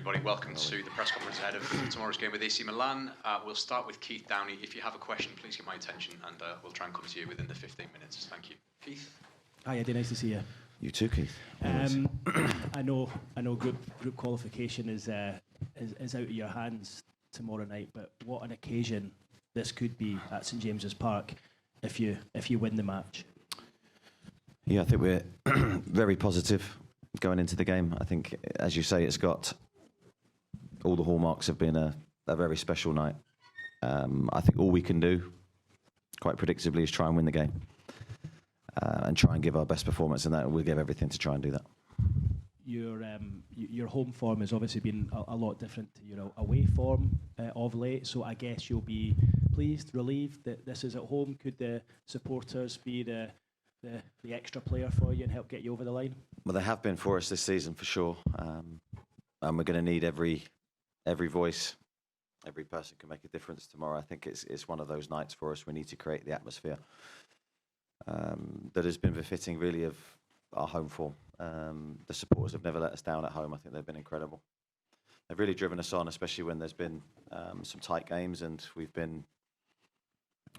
everybody. Welcome to the press conference ahead of tomorrow's game with AC Milan. We'll start with Keith Downey. If you have a question, please get my attention, and we'll try and come to you within the 15 minutes. Thank you. Keith? Hi, Eddie. Nice to see you. You too, Keith. I know group qualification is out of your hands tomorrow night, but what an occasion this could be at St James's Park if you win the match. Yeah, I think we're very positive going into the game. I think, as you say, it's got all the hallmarks of being a very special night. I think all we can do, quite predictably, is try and win the game and try and give our best performance, and that we'll give everything to try and do that. Your home form has obviously been a lot different to your away form of late, so I guess you'll be pleased, relieved that this is at home. Could the supporters be the extra player for you and help get you over the line? Well, they have been for us this season for sure, and we're going to need every voice, every person can make a difference tomorrow. I think it's one of those nights for us. We need to create the atmosphere that has been befitting, really, of our home form. The supporters have never let us down at home. I think they've been incredible. They've really driven us on, especially when there's been some tight games, and we've been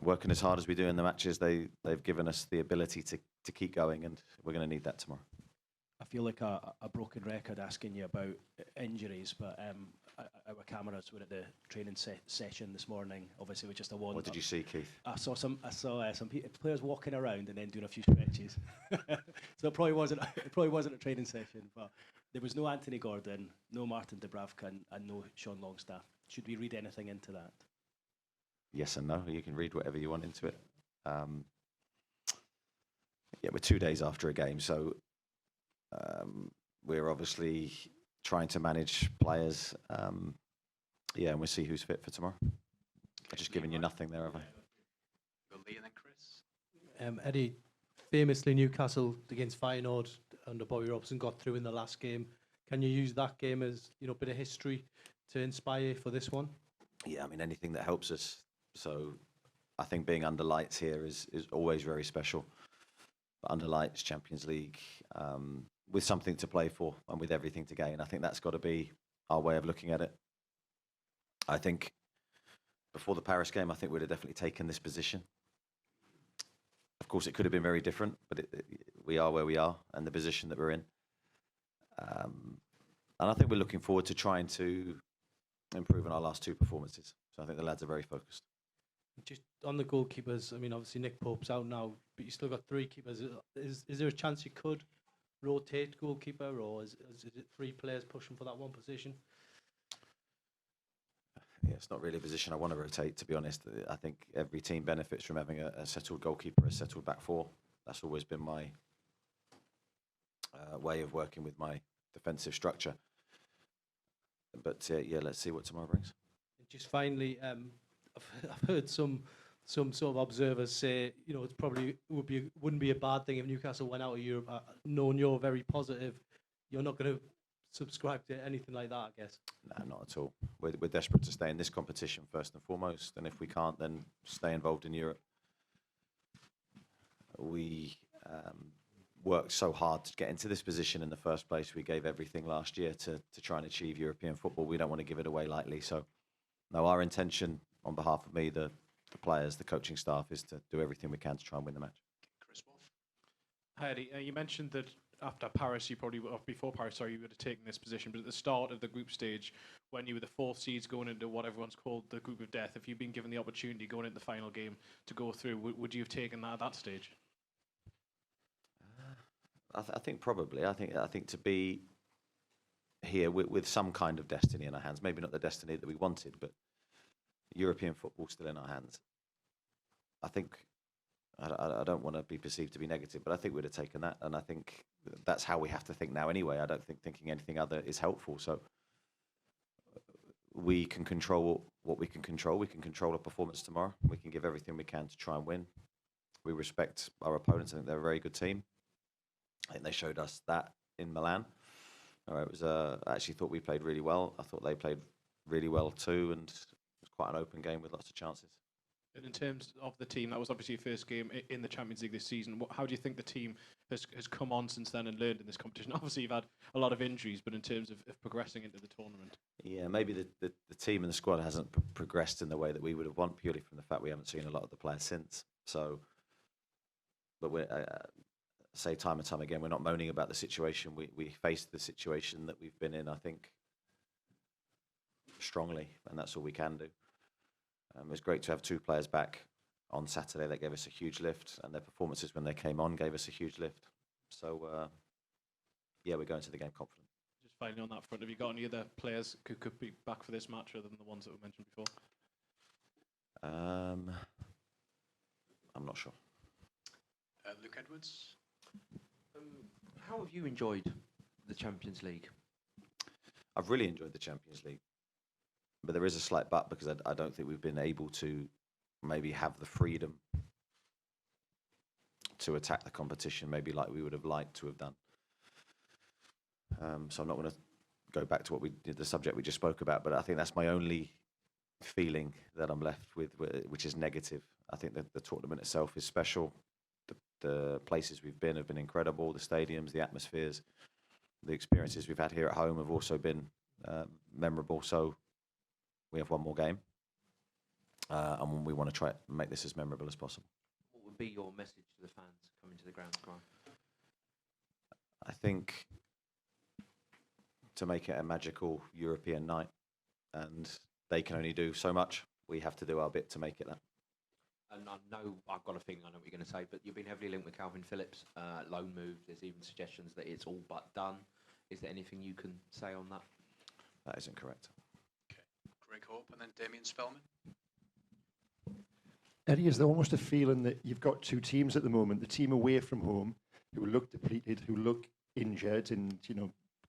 working as hard as we do in the matches. They've given us the ability to keep going, and we're going to need that tomorrow. I feel like a broken record asking you about injuries, but our cameras were at the training session this morning. Obviously, with just a one. What did you see, Keith? I saw some players walking around and then doing a few stretches. So it probably wasn't a training session, but there was no Anthony Gordon, no Martin Dubravka, and no Sean Longstaff. Should we read anything into that? Yes and no. You can read whatever you want into it. Yeah, we're 2 days after a game, so we're obviously trying to manage players. Yeah, and we'll see who's fit for tomorrow. I've just given you nothing there, have I? Lee and then Chris. Eddie, famously Newcastle against Feyenoord under Bobby Robson got through in the last game. Can you use that game as a bit of history to inspire you for this one? Yeah, I mean, anything that helps us. So I think being under lights here is always very special. But under lights, Champions League, with something to play for and with everything to gain. I think that's got to be our way of looking at it. I think before the Paris game, I think we'd have definitely taken this position. Of course, it could have been very different, but we are where we are and the position that we're in. And I think we're looking forward to trying to improve on our last two performances. So I think the lads are very focused. Just on the goalkeepers, I mean, obviously Nick Pope's out now, but you still got three keepers. Is there a chance you could rotate goalkeeper, or is it three players pushing for that one position? Yeah, it's not really a position I want to rotate, to be honest. I think every team benefits from having a settled goalkeeper, a settled back four. That's always been my way of working with my defensive structure. But yeah, let's see what tomorrow brings. Just finally, I've heard some sort of observers say, it's probably wouldn't be a bad thing if Newcastle went out of Europe. Knowing you're very positive, you're not going to subscribe to anything like that, I guess. No, not at all. We're desperate to stay in this competition first and foremost, and if we can't, then stay involved in Europe. We worked so hard to get into this position in the first place. We gave everything last year to try and achieve European football. We don't want to give it away lightly. So, no, our intention on behalf of me, the players, the coaching staff, is to do everything we can to try and win the match. Chris Wolf. Hi, Eddie. You mentioned that after Paris, before Paris, you would have taken this position, but at the start of the group stage, when you were the fourth seeds going into what everyone's called the group of death, if you'd been given the opportunity going into the final game to go through, would you have taken that at that stage? I think probably. I think to be here with some kind of destiny in our hands, maybe not the destiny that we wanted, but European football still in our hands. I think, I don't want to be perceived to be negative, but I think we'd have taken that, and I think that's how we have to think now anyway. I don't think thinking anything other is helpful. So we can control what we can control. We can control our performance tomorrow. We can give everything we can to try and win. We respect our opponents. I think they're a very good team. I think they showed us that in Milan. I actually thought we played really well. I thought they played really well too, and it was quite an open game with lots of chances. And in terms of the team, that was obviously your first game in the Champions League this season. How do you think the team has come on since then and learned in this competition? Obviously, you've had a lot of injuries, but in terms of progressing into the tournament. Yeah, maybe the team and the squad hasn't progressed in the way that we would have wanted, purely from the fact we haven't seen a lot of the players since. So, but we say time and time again, we're not moaning about the situation. We faced the situation that we've been in, I think, strongly, and that's all we can do. It was great to have 2 players back on Saturday. That gave us a huge lift, and their performances when they came on gave us a huge lift. So, yeah, we're going to the game confident. Just finally on that front, have you got any other players who could be back for this match other than the ones that were mentioned before? I'm not sure. Luke Edwards? How have you enjoyed the Champions League? I've really enjoyed the Champions League. But there is a slight but, because I don't think we've been able to maybe have the freedom to attack the competition maybe like we would have liked to have done. So I'm not going to go back to the subject we just spoke about, but I think that's my only feeling that I'm left with, which is negative. I think that the tournament itself is special. The places we've been have been incredible. The stadiums, the atmospheres, the experiences we've had here at home have also been memorable. So we have one more game, and we want to try and make this as memorable as possible. What would be your message to the fans coming to the ground tomorrow? I think to make it a magical European night, and they can only do so much. We have to do our bit to make it that. And I know I've got a thing, I know what you're going to say, but you've been heavily linked with Calvin Phillips, loan move. There's even suggestions that it's all but done. Is there anything you can say on that? That isn't correct. Okay. Greg Hope and then Damien Spellman. Eddie, is there almost a feeling that you've got 2 teams at the moment, the team away from home, who look depleted, who look injured and,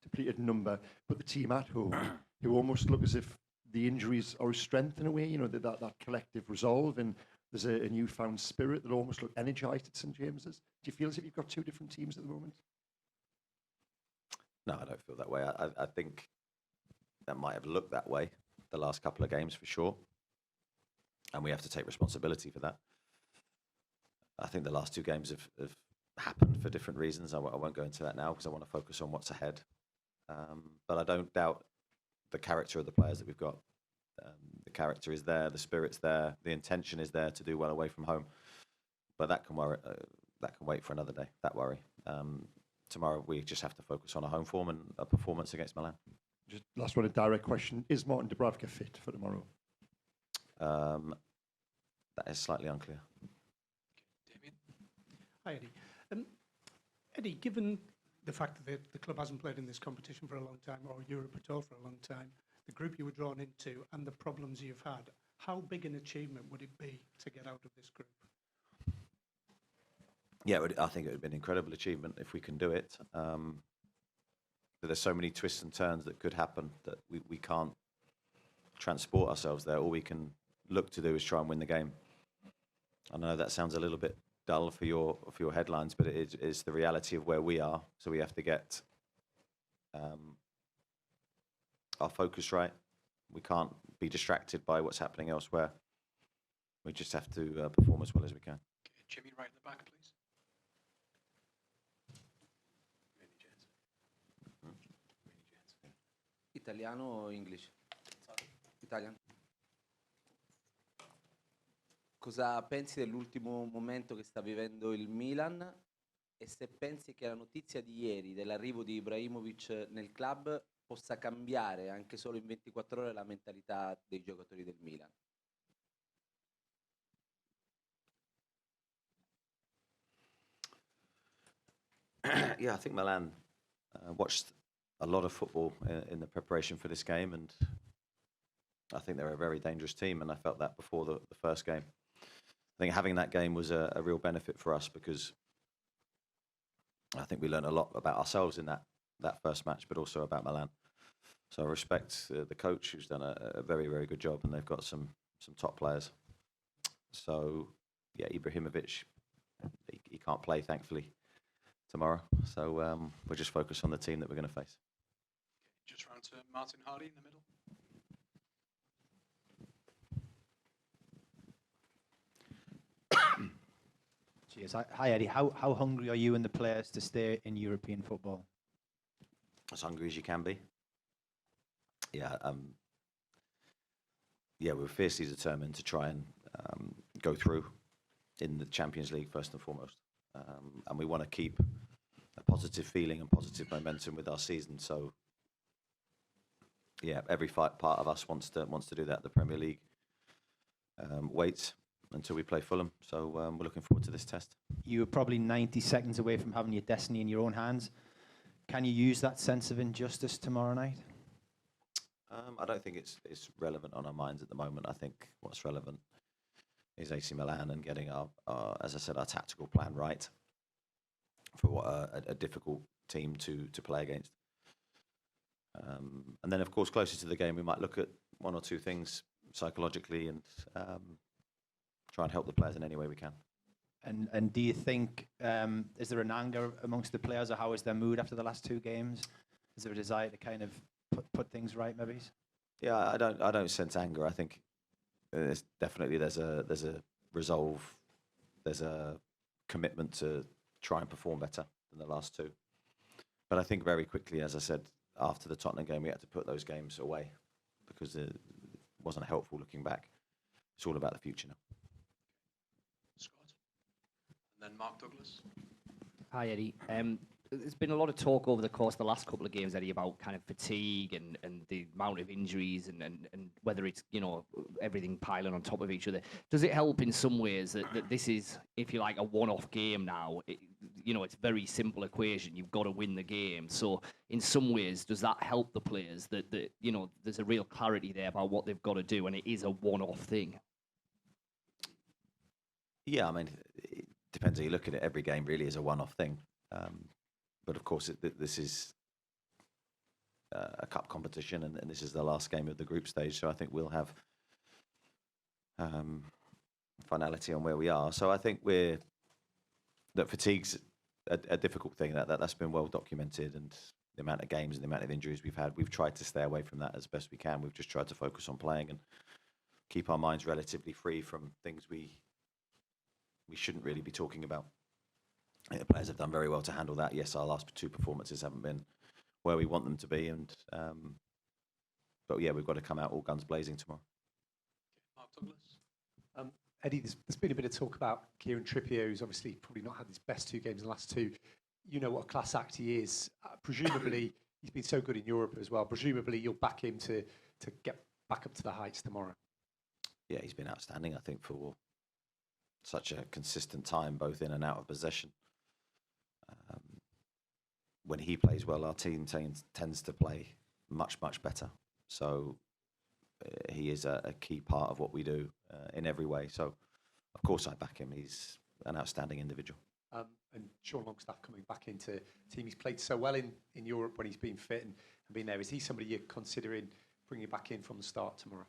depleted number, but the team at home, who almost look as if the injuries are a strength in a way, that collective resolve, and there's a newfound spirit that almost look energised at St James's? Do you feel as if you've got 2 different teams at the moment? No, I don't feel that way. I think that might have looked that way the last couple of games for sure, and we have to take responsibility for that. I think the last 2 games have happened for different reasons. I won't go into that now because I want to focus on what's ahead. But I don't doubt the character of the players that we've got. The character is there, the spirit's there, the intention is there to do well away from home. But that can wait for another day. That worry. Tomorrow we just have to focus on a home form and a performance against Milan. Just last one, a direct question: is Martin Dubravka fit for tomorrow? That is slightly unclear. Damien? Hi, Eddie. Eddie, given the fact that the club hasn't played in this competition for a long time, or Europe at all for a long time, the group you were drawn into and the problems you've had, how big an achievement would it be to get out of this group? Yeah, I think it would have been an incredible achievement if we can do it. But there's so many twists and turns that could happen that we can't transport ourselves there. All we can look to do is try and win the game. I know that sounds a little bit dull for your headlines, but it is the reality of where we are. So we have to get our focus right. We can't be distracted by what's happening elsewhere. We just have to perform as well as we can. Okay, Jimmy, right in the back, please. Italiano o English? Italian. Cosa pensi dell'ultimo momento che sta vivendo il Milan e se pensi che la notizia di ieri dell'arrivo di Ibrahimovic nel club possa cambiare anche solo in 24 ore la mentalità dei giocatori del Milan? Yeah, I think Milan watched a lot of football in the preparation for this game, and I think they're a very dangerous team, and I felt that before the first game. I think having that game was a real benefit for us because I think we learned a lot about ourselves in that first match, but also about Milan. So I respect the coach who's done a very, very good job, and they've got some top players. So, yeah, Ibrahimovic, he can't play, thankfully, tomorrow. So we're just focused on the team that we're going to face. Just round to Martin Hardy in the middle. Cheers. Hi, Eddie. How hungry are you and the players to stay in European football? As hungry as you can be. Yeah, we're fiercely determined to try and go through in the Champions League first and foremost, and we want to keep a positive feeling and positive momentum with our season. So, yeah, every part of us wants to do that. The Premier League waits until we play Fulham, so we're looking forward to this test. You were probably 90 seconds away from having your destiny in your own hands. Can you use that sense of injustice tomorrow night? I don't think it's relevant on our minds at the moment. I think what's relevant is AC Milan and getting our as I said, our tactical plan right for what a difficult team to play against. And then, of course, closer to the game, we might look at one or two things psychologically and try and help the players in any way we can. And do you think, is there an anger amongst the players, or how is their mood after the last two games? Is there a desire to kind of put things right, maybe? Yeah, I don't sense anger. I think there's a resolve, there's a commitment to try and perform better than the last two. But I think very quickly, as I said, after the Tottenham game, we had to put those games away because it wasn't helpful looking back. It's all about the future now. Scott. And then Mark Douglas. Hi, Eddie. There's been a lot of talk over the course of the last couple of games, Eddie, about kind of fatigue and the amount of injuries and whether it's, everything piling on top of each other. Does it help in some ways that this is, if you like, a one-off game now? It's a very simple equation. You've got to win the game. So in some ways, does that help the players that there's a real clarity there about what they've got to do and it is a one-off thing? Yeah, I mean, it depends how you look at it. Every game really is a one-off thing. But of course, this is a cup competition, and this is the last game of the group stage. So I think we'll have finality on where we are. So I think that fatigue's a difficult thing. That's been well documented, and the amount of games and the amount of injuries we've had. We've tried to stay away from that as best we can. We've just tried to focus on playing and keep our minds relatively free from things we shouldn't really be talking about. I think the players have done very well to handle that. Yes, our last two performances haven't been where we want them to be, but yeah, we've got to come out all guns blazing tomorrow. Mark Douglas. Eddie, there's been a bit of talk about Kieran Trippier, who's obviously probably not had his best two games in the last two. You know what a class act he is. Presumably, he's been so good in Europe as well. Presumably, you'll back him to get back up to the heights tomorrow. Yeah, he's been outstanding, I think, for such a consistent time, both in and out of possession. When he plays well, our team tends to play much, much better. So he is a key part of what we do in every way. So, of course, I back him. He's an outstanding individual. And Sean Longstaff coming back into the team. He's played so well in Europe when he's been fit and been there. Is he somebody you're considering bringing back in from the start tomorrow?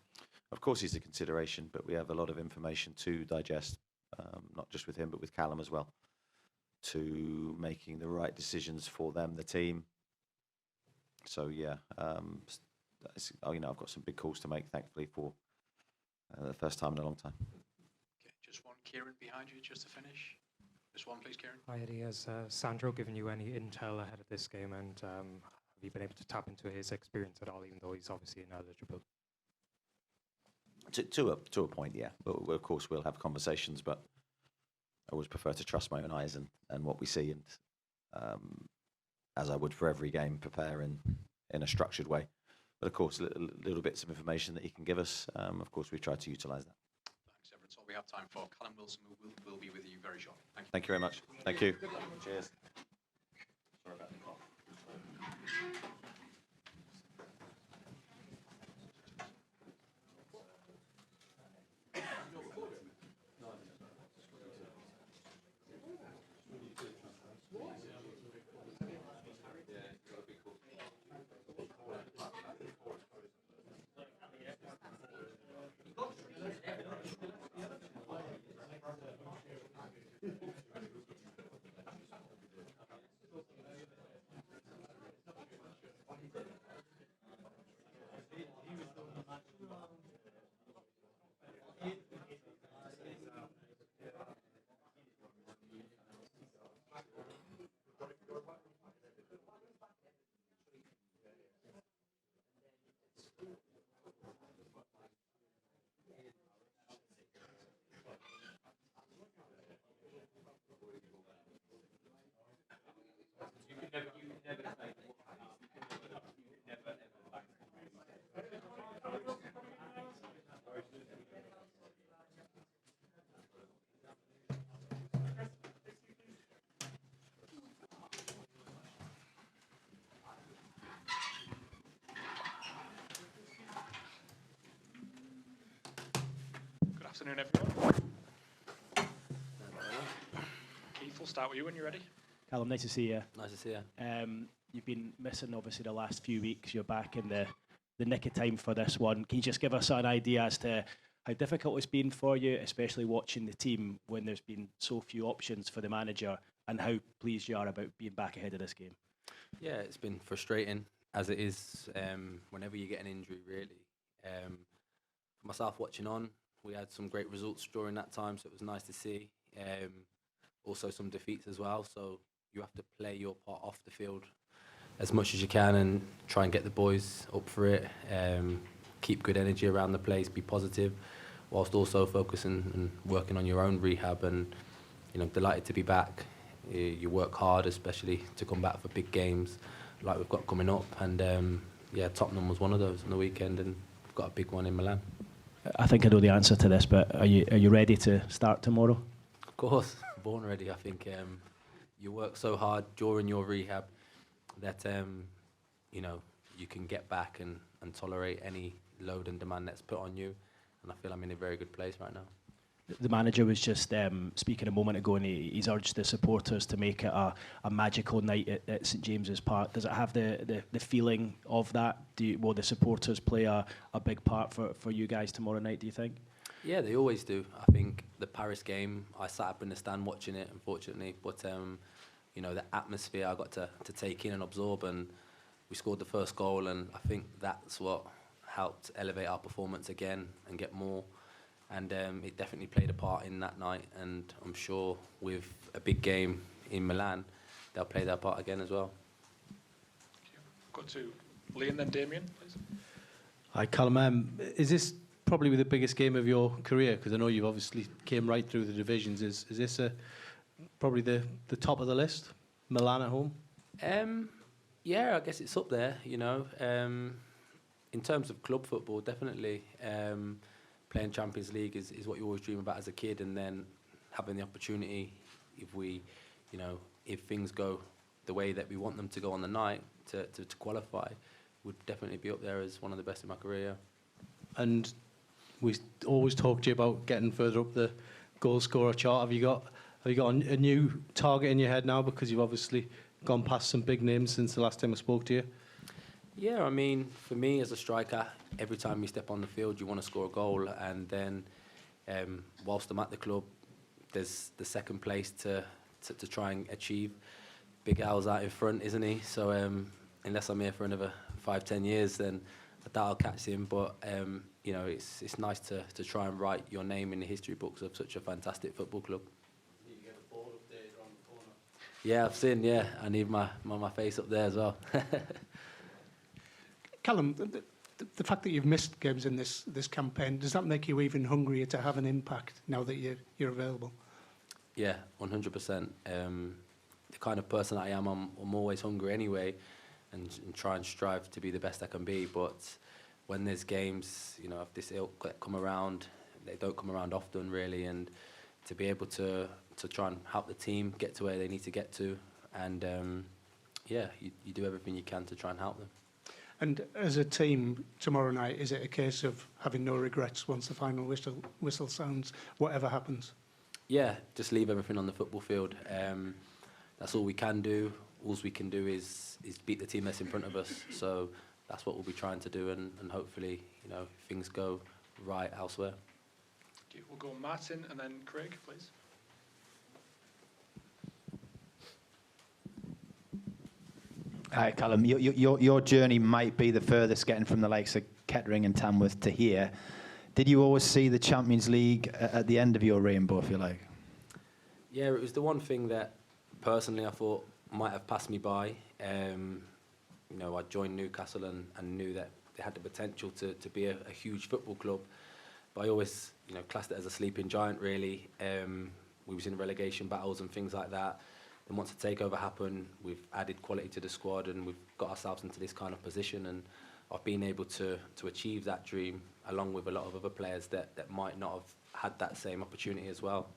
Of course, he's a consideration, but we have a lot of information to digest, not just with him, but with Callum as well, to making the right decisions for them, the team. So yeah, I've got some big calls to make, thankfully, for the first time in a long time. Okay, just one, Kieran, behind you, just to finish. Just one, please, Kieran. Hi, Eddie. Has Sandro given you any intel ahead of this game, and have you been able to tap into his experience at all, even though he's obviously ineligible? To a point, yeah. But of course, we'll have conversations, but I always prefer to trust my own eyes and what we see, and as I would for every game, prepare in a structured way. But of course, little bits of information that he can give us, of course, we try to utilise that. Thanks, Everett. That's all we have time for. Callum Wilson will be with you very shortly. Thank you. Thank you very much. Thank you. Cheers. Sorry about the cough. Afternoon, everyone. Keith, we'll start with you when you're ready. Callum, nice to see you. Nice to see you. You've been missing, obviously, the last few weeks. You're back in the nick of time for this one. Can you just give us an idea as to how difficult it's been for you, especially watching the team when there's been so few options for the manager, and how pleased you are about being back ahead of this game? Yeah, it's been frustrating, as it is whenever you get an injury, really. For myself watching on, we had some great results during that time, so it was nice to see. Also some defeats as well, so you have to play your part off the field as much as you can and try and get the boys up for it. Keep good energy around the place, be positive, whilst also focusing and working on your own rehab. And delighted to be back. You work hard, especially to come back for big games like we've got coming up. And Tottenham was one of those on the weekend, and we've got a big one in Milan. I think I know the answer to this, but are you ready to start tomorrow? Of course, born ready. I think you work so hard during your rehab that you can get back and tolerate any load and demand that's put on you. And I feel I'm in a very good place right now. The manager was just speaking a moment ago, and he's urged the supporters to make it a magical night at St James's Park. Does it have the feeling of that? Will the supporters play a big part for you guys tomorrow night, do you think? Yeah, they always do. I think the Paris game, I sat up in the stand watching it, unfortunately, but the atmosphere I got to take in and absorb, and we scored the first goal, and I think that's what helped elevate our performance again and get more. And it definitely played a part in that night, and I'm sure with a big game in Milan, they'll play their part again as well. Go to Lee and then Damien, please. Hi, Callum. Is this probably the biggest game of your career? Because I know you've obviously came right through the divisions. Is this probably the top of the list? Milan at home? Yeah, I guess it's up there, in terms of club football, definitely. Playing Champions League is what you always dream about as a kid, and then having the opportunity, if things go the way that we want them to go on the night, to qualify, would definitely be up there as one of the best in my career. And we always talk to you about getting further up the goal scorer chart. Have you got a new target in your head now, because you've obviously gone past some big names since the last time I spoke to you? Yeah, I mean, for me as a striker, every time you step on the field, you want to score a goal. And then whilst I'm at the club, there's the second place to try and achieve. Big Al's out in front, isn't he? So unless I'm here for another 5-10 years, then I doubt I'll catch him. But, it's nice to try and write your name in the history books of such a fantastic football club. You get a board up there around the corner. Yeah, I've seen, yeah. I need my face up there as well. Callum, the fact that you've missed games in this campaign, does that make you even hungrier to have an impact now that you're available? Yeah, 100%. The kind of person I am, I'm always hungry anyway, and try and strive to be the best I can be. But when there's games, of this ilk that come around, they don't come around often really, and to be able to try and help the team get to where they need to get to, and you do everything you can to try and help them. And as a team tomorrow night, is it a case of having no regrets once the final whistle sounds, whatever happens? Yeah, just leave everything on the football field. That's all we can do. All we can do is beat the team that's in front of us. So that's what we'll be trying to do, and hopefully, things go right elsewhere. Okay, we'll go Martin and then Craig, please. Hi, Callum. Your journey might be the furthest getting from the likes of Kettering and Tamworth to here. Did you always see the Champions League at the end of your rainbow, if you like? Yeah, it was the one thing that personally I thought might have passed me by. I joined Newcastle and knew that they had the potential to be a huge football club. But I always classed it as a sleeping giant, really. We was in relegation battles and things like that. And once the takeover happened, we've added quality to the squad, and we've got ourselves into this kind of position. And I've been able to achieve that dream, along with a lot of other players that might not have had that same opportunity as well.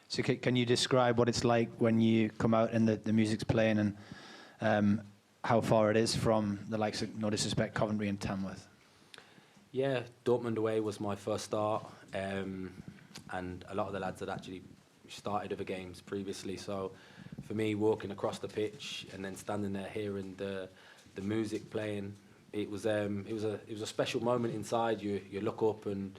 So can you describe what it's like when you come out and the music's playing, and how far it is from the likes of, no disrespect, Coventry and Tamworth? Yeah, Dortmund away was my first start, and a lot of the lads had actually started other games previously. So for me, walking across the pitch and then standing there hearing the music playing, it was a special moment inside. You look up and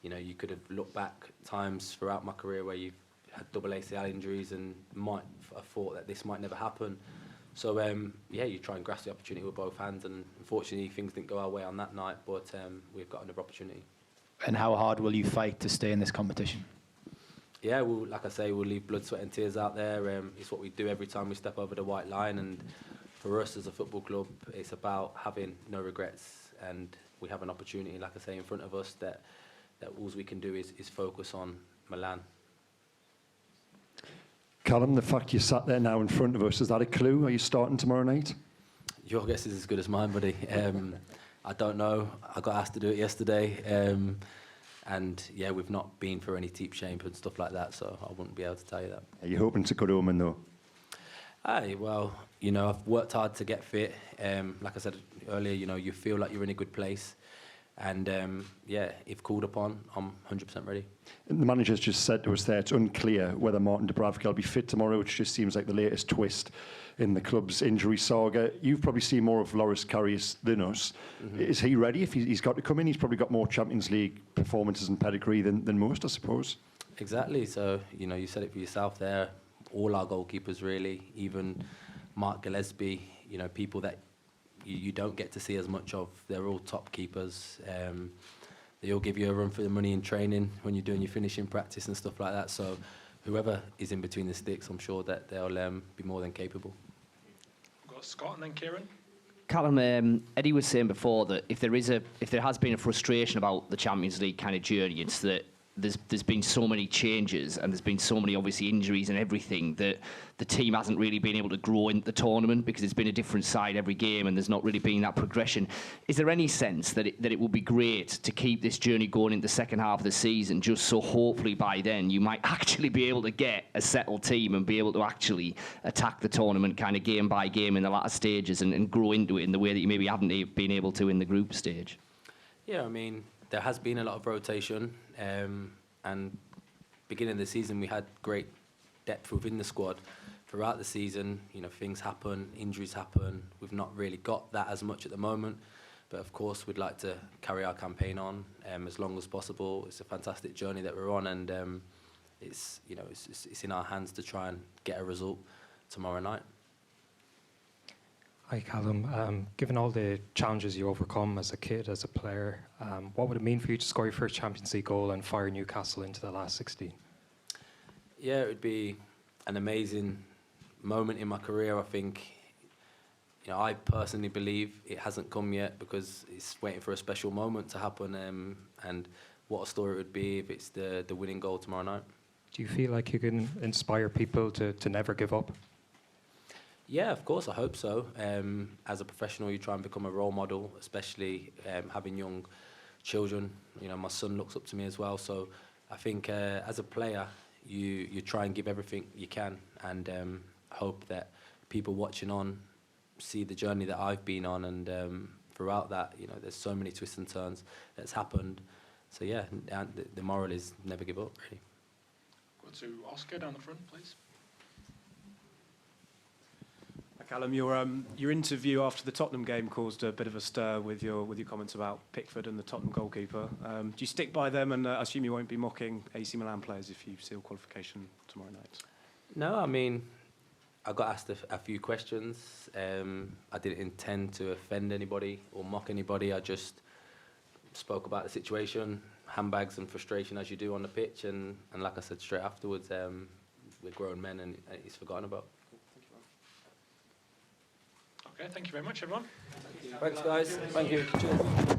you could have looked back times throughout my career where you've had double ACL injuries and might have thought that this might never happen. So you try and grasp the opportunity with both hands, and unfortunately things didn't go our way on that night, but we've got another opportunity. And how hard will you fight to stay in this competition? Yeah, like I say, we'll leave blood, sweat and tears out there. It's what we do every time we step over the white line, and for us as a football club, it's about having no regrets, and we have an opportunity, like I say, in front of us that all we can do is focus on Milan. Callum, the fact you sat there now in front of us, is that a clue? Are you starting tomorrow night? Your guess is as good as mine, buddy. I don't know. I got asked to do it yesterday. And yeah, we've not been for any teep shape and stuff like that, so I wouldn't be able to tell you that. Are you hoping to good omen though? Aye, well, I've worked hard to get fit. Like I said earlier, you feel like you're in a good place. And if called upon, I'm 100% ready. And the manager's just said to us there, it's unclear whether Martin Dubravka will be fit tomorrow, which just seems like the latest twist in the club's injury saga. You've probably seen more of Loris Karius than us. Mm-hmm. Is he ready? If he's got to come in, he's probably got more Champions League performances and pedigree than most, I suppose. Exactly. So, you said it for yourself there. All our goalkeepers, really, even Mark Gillespie, people that you don't get to see as much of. They're all top keepers. They all give you a run for the money in training when you're doing your finishing practice and stuff like that. So whoever is in between the sticks, I'm sure that they'll be more than capable. We've got Scott and then Kieran. Callum, Eddie was saying before that if there has been a frustration about the Champions League kind of journey, it's that there's been so many changes and there's been so many obviously injuries and everything that the team hasn't really been able to grow in the tournament because it's been a different side every game and there's not really been that progression. Is there any sense that it would be great to keep this journey going in the second half of the season, just so hopefully by then you might actually be able to get a settled team and be able to actually attack the tournament kind of game by game in the latter stages and grow into it in the way that you maybe haven't been able to in the group stage? Yeah, I mean, there has been a lot of rotation, and beginning of the season we had great depth within the squad. Throughout the season, things happen, injuries happen. We've not really got that as much at the moment, but of course we'd like to carry our campaign on as long as possible. It's a fantastic journey that we're on, and it's in our hands to try and get a result tomorrow night. Hi, Callum. Given all the challenges you overcome as a kid, as a player, what would it mean for you to score your first Champions League goal and fire Newcastle into the last 16? Yeah, it would be an amazing moment in my career. I think, I personally believe it hasn't come yet because it's waiting for a special moment to happen. And what a story it would be if it's the winning goal tomorrow night. Do you feel like you can inspire people to never give up? Yeah, of course, I hope so. As a professional, you try and become a role model, especially having young children. My son looks up to me as well. So I think as a player, you try and give everything you can and hope that people watching on see the journey that I've been on. And throughout that, there's so many twists and turns that's happened. So yeah, the moral is never give up, really. Go to Oscar down the front, please. Callum, your interview after the Tottenham game caused a bit of a stir with your comments about Pickford and the Tottenham goalkeeper. Do you stick by them, and I assume you won't be mocking AC Milan players if you seal qualification tomorrow night? No, I mean, I got asked a few questions. I didn't intend to offend anybody or mock anybody. I just spoke about the situation, handbags and frustration as you do on the pitch, and like I said straight afterwards, we're grown men and it's forgotten about. Okay, thank you very much, everyone. Thanks, guys. Thank you. Cheers.